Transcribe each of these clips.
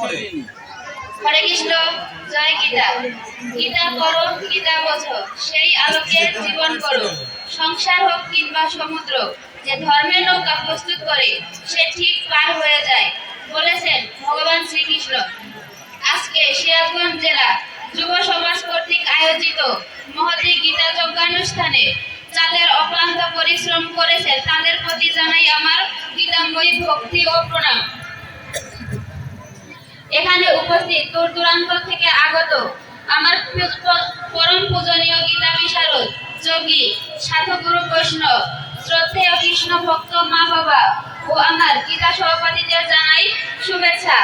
হরে কৃষ্ণ। জয় গীতা। গীতা পড়ো, গীতা বোঝো, সেই আলোকে জীবন করো। সংসার হোক কিংবা সমুদ্র, যে ধর্মের নৌকা প্রস্তুত করে সে ঠিক পার হয়ে যায়, বলেছেন ভগবান শ্রীকৃষ্ণ। আজকে সিরাজগঞ্জ জেলা যুব সমাজ কর্তৃক আয়োজিত মহতী গীতা যজ্ঞানুষ্ঠানে যাদের অক্লান্ত পরিশ্রম করেছে তাদের প্রতি জানাই আমার গীতাময়ী ভক্তি ও প্রণাম। এখানে উপস্থিত দূর দূরান্ত থেকে আগত আমার পরম পূজনীয় গীতা বিশারদ, যোগী, সাধুগুরু বৈষ্ণব, শ্রদ্ধেয় কৃষ্ণ ভক্ত মা বাবা ও আমার গীতা সহপাঠীদের জানাই শুভেচ্ছা।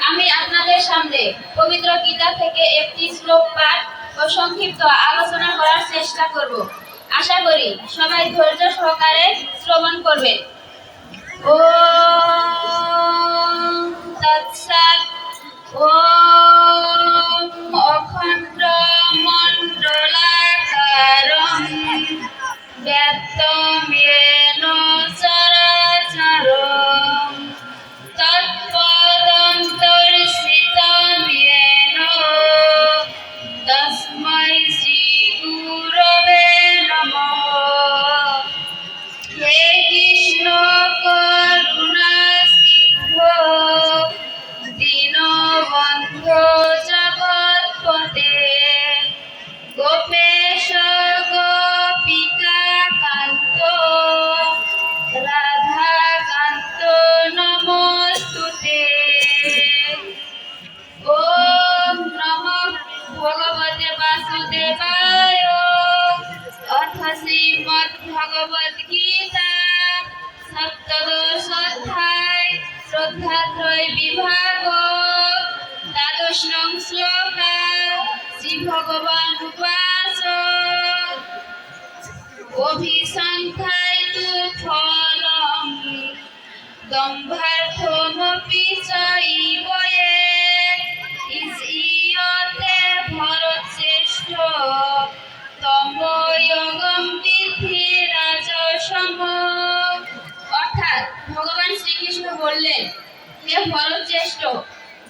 আমি আপনাদের সামনে পবিত্র গীতা থেকে একটি শ্লোক পাঠ ও সংক্ষিপ্ত আলোচনা করার চেষ্টা করব। আশা করি সবাই ধৈর্য সহকারে শ্রবণ করবেন। ওম তৎসৎ। ওম অখণ্ড মণ্ডলাকারং ব্যক্তমেন চরাচরং তৎপদং দর্শিতং येन তস্मै শ্রী গুরবে নমঃ। হে কৃষ্ণ করুণা সিন্ধু দীনবন্ধু জগৎপতে গোপেশ গোপিকা কান্ত রাধা কান্ত নমস্তুতে। ওম নমঃ ভগবতে বাসুদেবায়। অথ শ্রীমদ্ ভগবদ গীতা সপ্তদশ অধ্যায় শ্রদ্ধাত্রয় বিভাগ দ্বাদশ নং শ্লোকা। শ্রী ভগবান উবাচ অভিসংখ্যায় তু ফলং দম্ভার্থমপি চৈব ইয়তে ভরতশ্রেষ্ঠ তমোয়োগং বিদ্ধি রাজসম। অর্থাৎ ভগবান শ্রীকৃষ্ণ বললেন, হে ভরতশ্রেষ্ঠ,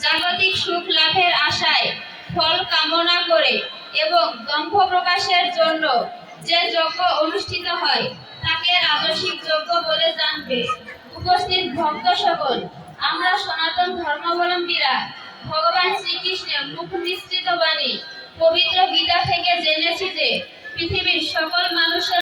জাগতিক সুখ লাভের আশায় ফল কামনা করে এবং দম্ভ প্রকাশের জন্য যে যজ্ঞ অনুষ্ঠিত হয় তাকে রাজসিক যজ্ঞ বলে জানবে। উপস্থিত ভক্ত সকল, আমরা সনাতন ধর্মাবলম্বীরা ভগবান শ্রীকৃষ্ণের মুখ নিঃসৃত বাণী পবিত্র গীতা থেকে জেনেছি যে পৃথিবীর সকল মানুষের